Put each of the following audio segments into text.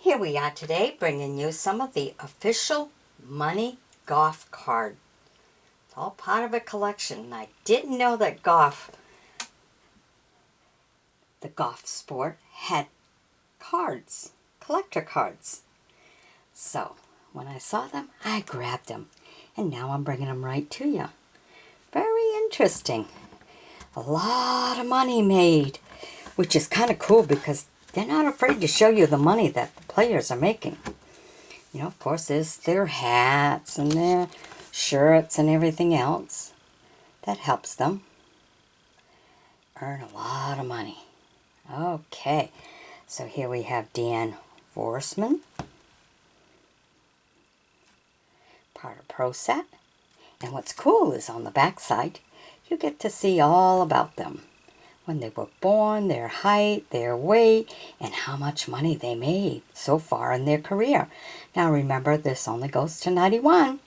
Here we are today bringing you some of the official money golf card. It's all part of a collection, and I didn't know that the golf sport, had cards, collector cards. So when I saw them, I grabbed them, and now I'm bringing them right to you. Very interesting. A lot of money made, which is kind of cool because they're not afraid to show you the money that the players are making. You know, of course, there's their hats and their shirts and everything else that helps them earn a lot of money. Okay, so here we have Dan Forsman, part of Pro Set. And what's cool is on the back side, you get to see all about them. When they were born, their height, their weight, and how much money they made so far in their career. Now remember, this only goes to 91.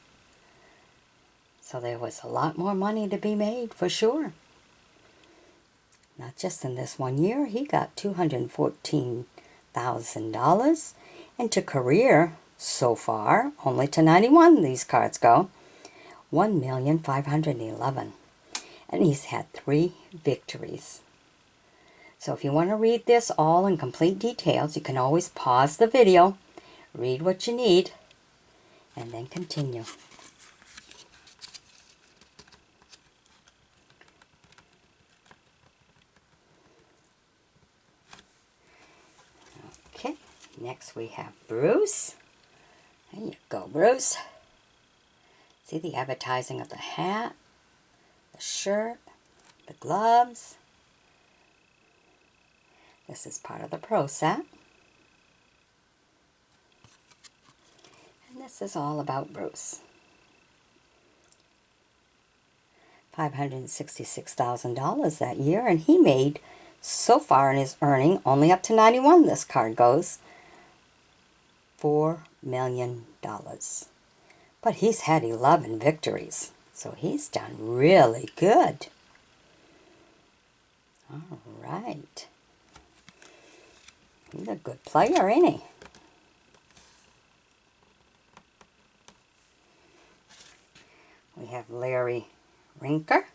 So there was a lot more money to be made, for sure. Not just in this 1 year, he got $214,000. And to career, so far, only to 91 these cards go, $1,511,000. And he's had 3 victories. So if you want to read this all in complete details, you can always pause the video, read what you need, and then continue. Okay, next we have Bruce. There you go, Bruce. See the advertising of the hat, the shirt, the gloves. This is part of the Pro Set. And this is all about Bruce. $566,000 that year, and he made, so far in his earning, only up to 91 this card goes, $4 million. But he's had 11 victories, so he's done really good. All right. He's a good player, ain't he? We have Larry Rinker.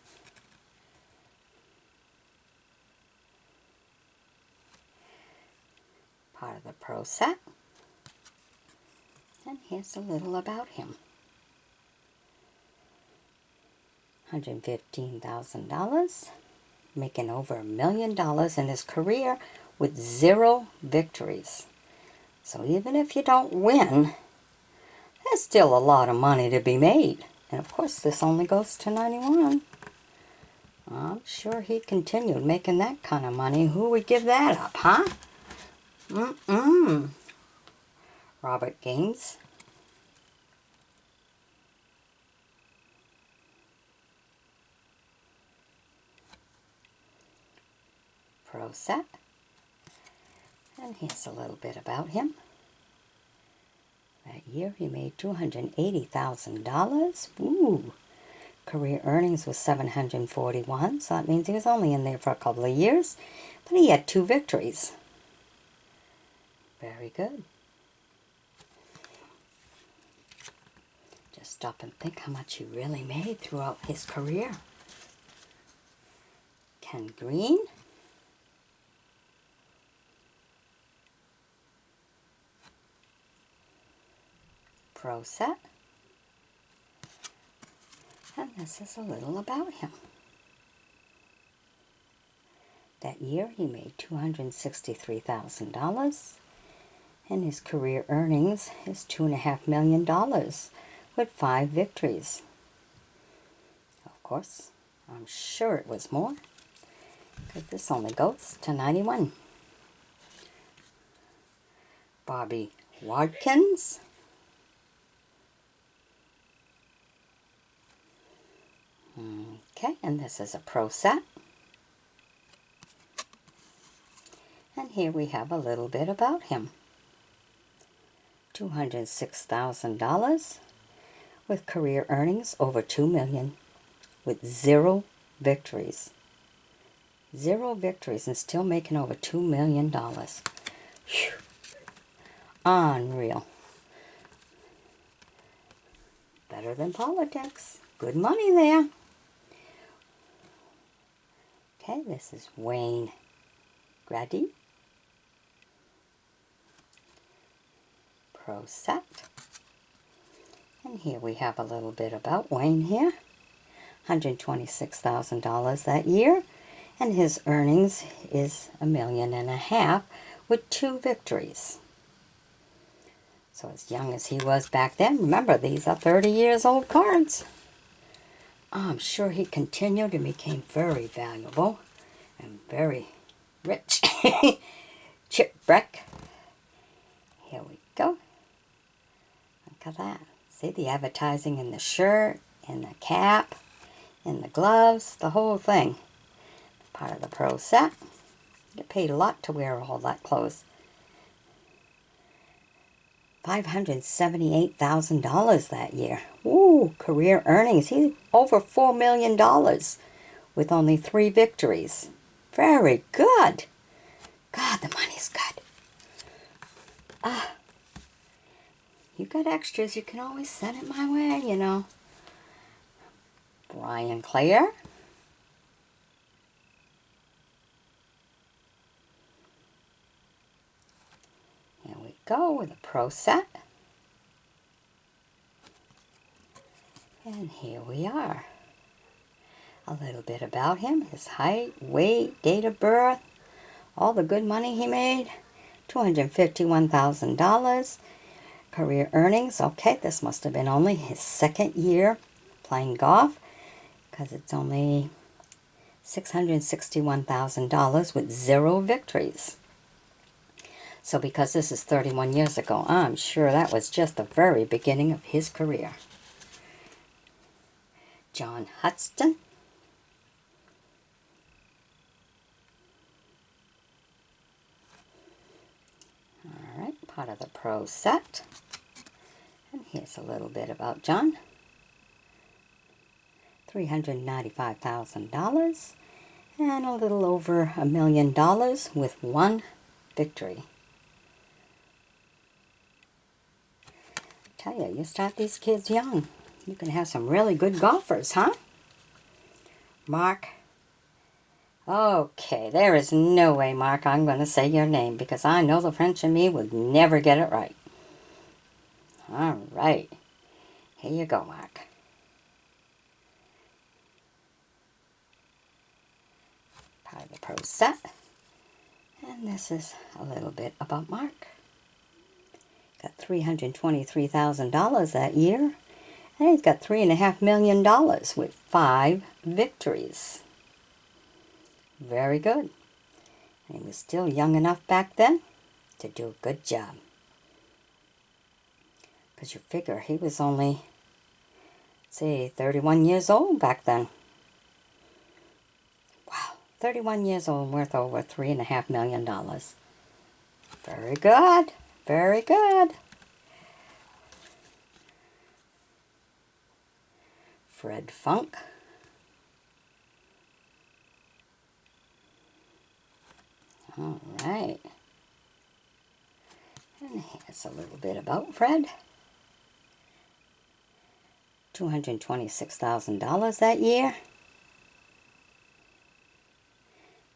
Part of the Pro Set. And here's a little about him. $115,000. Making over $1 million in his career with 0 victories. So even if you don't win, there's still a lot of money to be made. And of course, this only goes to 91. I'm sure he continued making that kind of money. Who would give that up, huh? Robert Gaines. Pro Set. And here's a little bit about him. That year he made $280,000. Ooh. Career earnings was $741, so that means he was only in there for a couple of years. But he had 2 victories. Very good. Just stop and think how much he really made throughout his career. Ken Green. Pro Set. And this is a little about him. That year he made $263,000, and his career earnings is $2.5 million with 5 victories. Of course, I'm sure it was more, because this only goes to 91. Bobby Watkins. Okay, and this is a Pro Set. And here we have a little bit about him. $206,000 with career earnings over $2 million with 0 victories. 0 victories and still making over $2 million. Whew. Unreal. Better than politics. Good money there. Okay, this is Wayne Grady. Pro set. And here we have a little bit about Wayne here. $126,000 that year. And his earnings is $1.5 million with 2 victories. So as young as he was back then, remember these are 30 years old cards. I'm sure he continued and became very valuable and very rich. Chip Beck. Here we go. Look at that. See the advertising in the shirt, in the cap, in the gloves, the whole thing. Part of the pro set. Get paid a lot to wear all that clothes. $578,000 that year. Ooh, career earnings. He's over $4 million with only 3 victories. Very good. God, the money's good. You got extras, you can always send it my way, you know. Clare. Here we go with a pro set. And here we are. A little bit about him, his height, weight, date of birth, all the good money he made. $251,000. Career earnings, okay, this must have been only his 2nd year playing golf because it's only $661,000 with 0 victories. So because this is 31 years ago, I'm sure that was just the very beginning of his career. John Hudson. All right, part of the pro set. And here's a little bit about John. $395,000 and a little over $1 million with 1 victory. I tell you, you start these kids young, you can have some really good golfers, huh? Mark. Okay, there is no way, Mark, I'm going to say your name because I know the French in me would never get it right. All right. Here you go, Mark. Part of the pro set. And this is a little bit about Mark. Got $323,000 that year. And he's got $3.5 million with 5 victories. Very good. And he was still young enough back then to do a good job. Because you figure he was only, say, 31 years old back then. Wow, 31 years old, worth over $3.5 million. Very good, very good. Fred Funk. All right. And here's a little bit about Fred. $226,000 that year.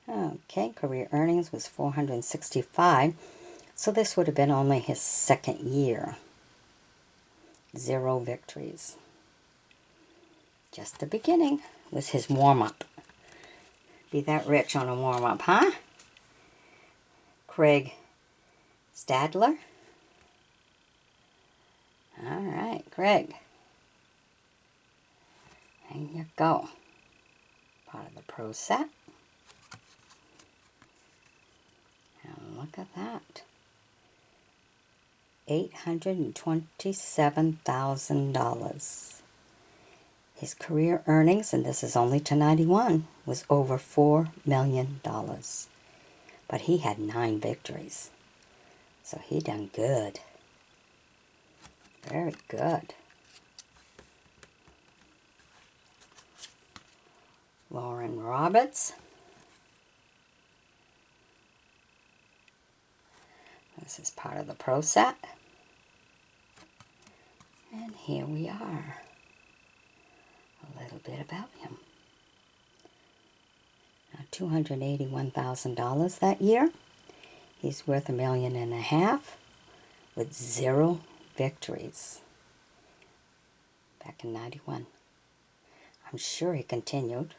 Okay, career earnings was $465,000. So this would have been only his 2nd year. 0 victories. Just the beginning was his warm-up. Be that rich on a warm-up, huh? Craig Stadler. All right, Craig. There you go. Part of the pro set. And look at that. $827,000. His career earnings, and this is only to 91, was over $4 million. But he had 9 victories. So he done good. Very good. Lauren Roberts. This is part of the Pro set. And here we are. A little bit about him. Now, $281,000 that year. He's worth $1.5 million with 0 victories. Back in 91. I'm sure he continued.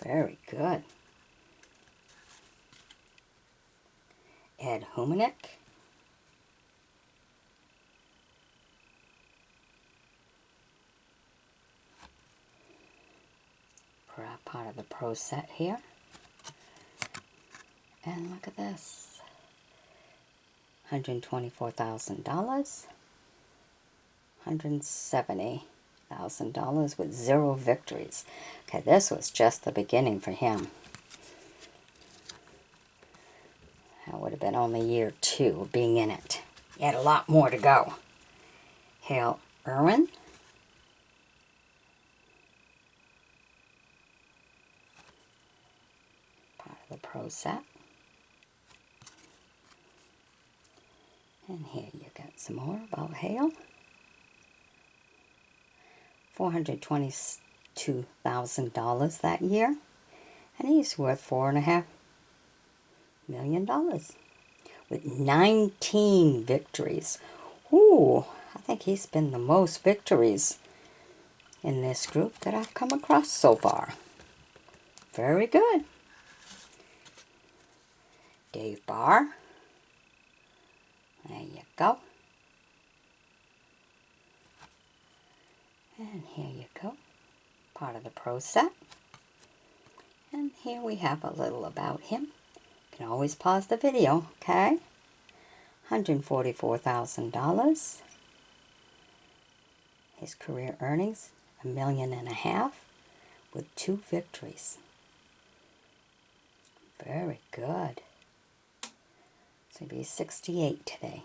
Very good. Homineck. Part of the Pro set here. And look at this. $124,000. $170,000 with 0 victories. Okay, this was just the beginning for him. That would have been only year 2 of being in it. He had a lot more to go. Erwin. Part of the Pro set. And here you got some more about Hale. $422,000 that year. And he's worth $4.5 million with 19 victories. Ooh, I think he's been the most victories in this group that I've come across so far. Very good. Barr. There you go. And here you go. Part of the Pro set. And here we have a little about him. You can always pause the video, okay? $144,000. His career earnings, $1.5 million with 2 victories. Very good. So he'll be 68 today.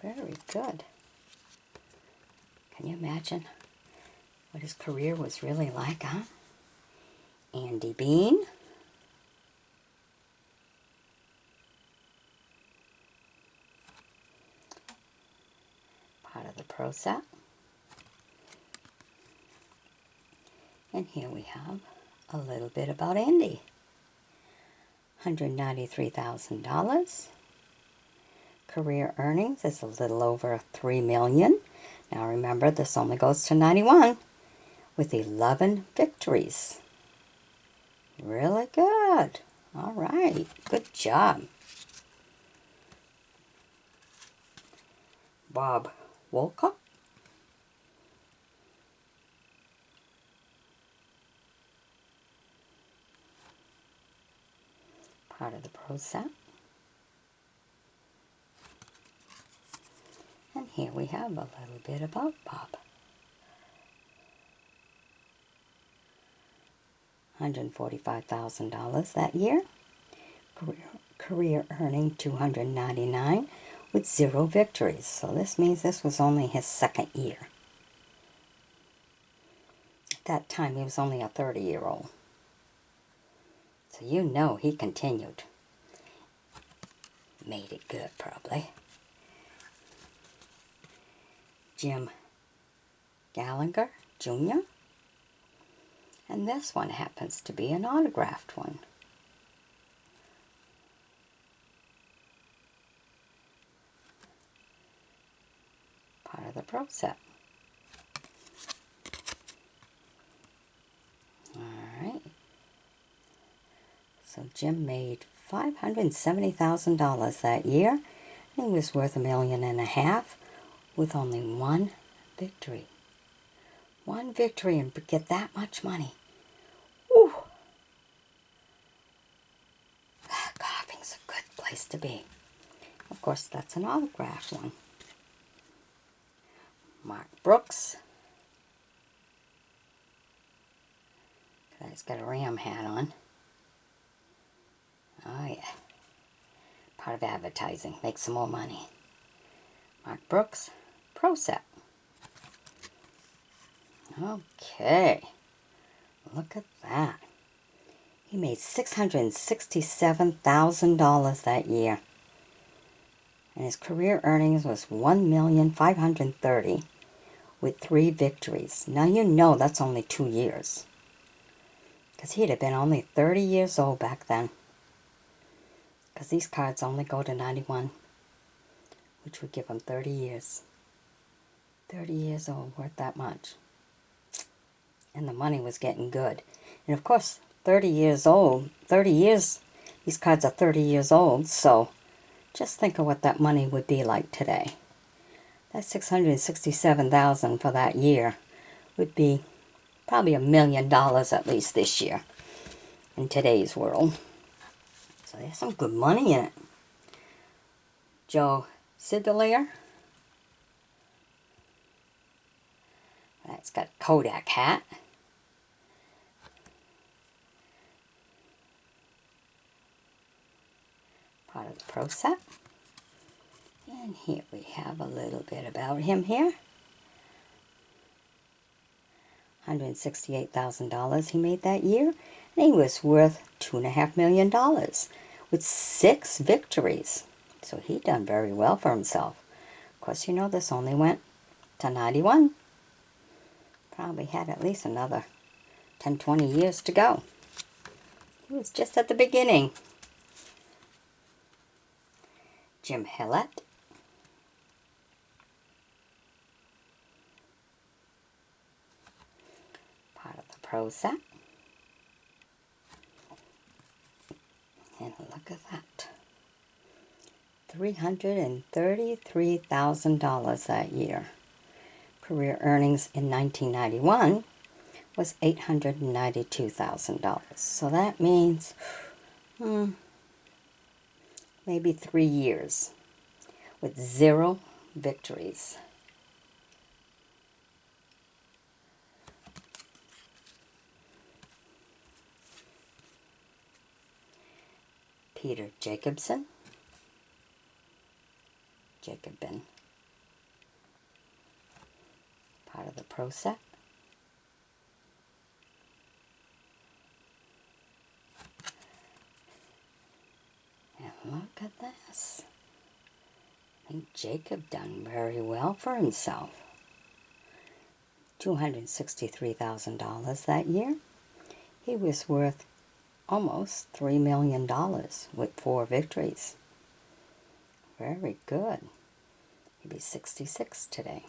Very good. Can you imagine what his career was really like, huh? Andy Bean. Part of the Pro set. And here we have a little bit about Andy. $193,000. Career earnings is a little over $3 million. Now remember, this only goes to 91 with 11 victories. Really good. All right. Good job. Bob Wolcott. Part of the Pro set. And here we have a little bit about Bob. $145,000 that year. Career earning $299 with 0 victories. So this means this was only his 2nd year. At that time, he was only a 30-year-old. So you know he continued. Made it good, probably. Gallagher Jr. And this one happens to be an autographed one. Part of the Pro set. Alright. So Jim made $570,000 that year. He was worth $1.5 million with only 1 victory. 1 victory and get that much money. Whew. Golfing's a good place to be. Of course, that's an autograph one. Mark Brooks. He's got a Ram hat on. Oh yeah. Part of advertising. Make some more money. Mark Brooks. Pro set. Okay. Look at that. He made $667,000 that year. And his career earnings was $1,530,000 with 3 victories. Now you know that's only 2 years. Because he'd have been only 30 years old back then. Because these cards only go to 91. Which would give him 30 years. 30 years old, worth that much. And the money was getting good. And of course, 30 years old, 30 years, these cards are 30 years old, so just think of what that money would be like today. That $667,000 for that year would be probably $1 million at least this year in today's world. So there's some good money in it. Joe Stadler. That's got a Kodak hat. Part of the pro set. And here we have a little bit about him here. $168,000 he made that year. And he was worth $2.5 million with 6 victories. So he done very well for himself. Of course, you know, this only went to 91. Probably had at least another 10, 20 years to go. He was just at the beginning. Jim Hillett. Part of the pro set. And look at that. $333,000 that year. Career earnings in 1991 was $892,000. So that means maybe 3 years with 0 victories. Peter Jacobson. Part of the pro set. And look at this. I think Jacob done very well for himself. $263,000 that year. He was worth almost $3 million with 4 victories. Very good. He'd be 66 today.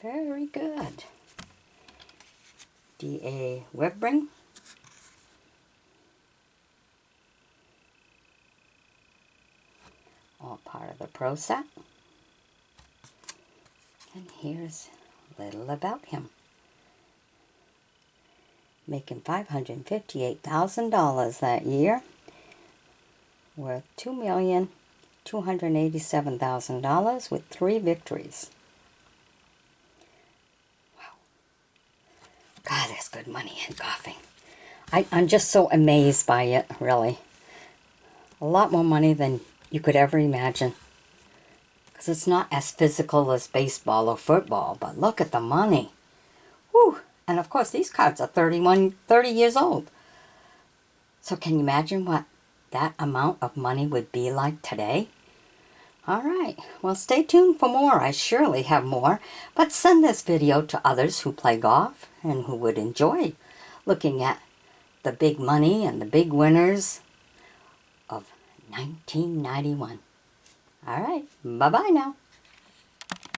Very good. D.A. Weibring. All part of the pro set. And here's a little about him. Making $558,000 that year. Worth $2,287,000 with 3 victories. Wow. God, there's good money in golfing. I'm just so amazed by it, really. A lot more money than you could ever imagine. Because it's not as physical as baseball or football, but look at the money. Whew. And of course, these cards are 30 years old. So can you imagine what that amount of money would be like today? All right, well, stay tuned for more. I surely have more, but send this video to others who play golf and who would enjoy looking at the big money and the big winners of 1991. All right, bye-bye now.